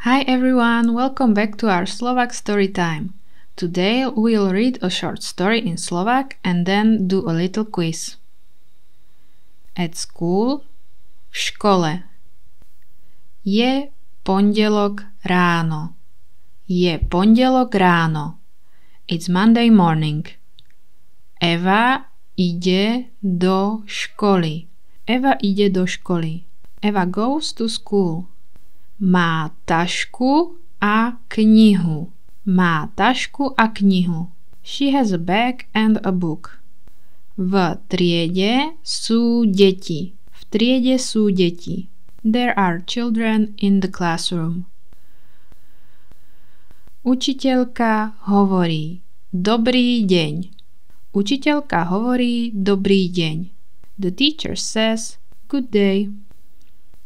Hi everyone, welcome back to our Slovak story time. Today we'll read a short story in Slovak and then do a little quiz. At school, v škole. Je pondelok ráno. Je pondelok ráno. It's Monday morning. Eva ide do školy. Eva ide do školy. Eva goes to school. Má tašku a knihu. Má tašku a knihu. She has a bag and a book. V triede sú deti. V triede sú deti. There are children in the classroom. Učiteľka hovorí dobrý deň. Učiteľka hovorí dobrý deň. The teacher says good day.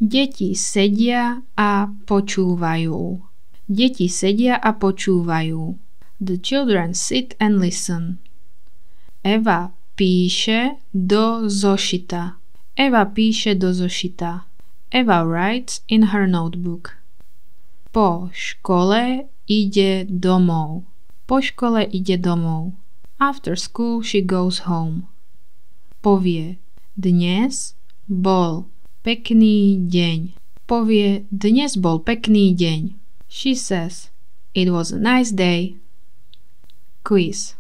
Deti sedia a počúvajú. Deti sedia a počúvajú. The children sit and listen. Eva píše do zošita. Eva píše do zošita. Eva writes in her notebook. Po škole ide domov. Po škole ide domov. After school she goes home. Povie dnes bol pekný deň. Povie dnes bol pekný deň. She says it was a nice day. Quiz.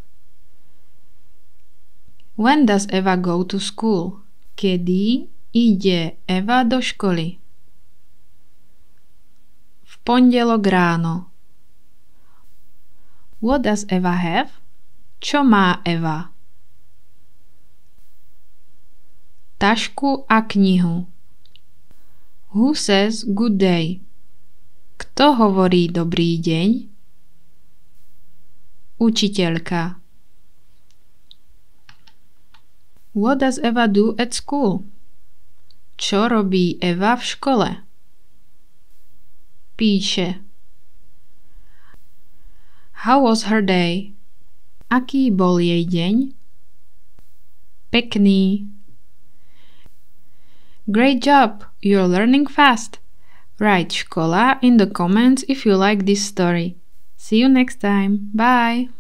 When does Eva go to school? Kedy ide Eva do školy? V pondelok ráno. What does Eva have? Čo má Eva? Tašku a knihu. Who says good day? Kto hovorí dobrý deň? Učiteľka. What does Eva do at school? Čo robí Eva v škole? Píše. How was her day? Aký bol jej deň? Pekný. Great job! You're learning fast. Write škola in the comments if you like this story. See you next time. Bye!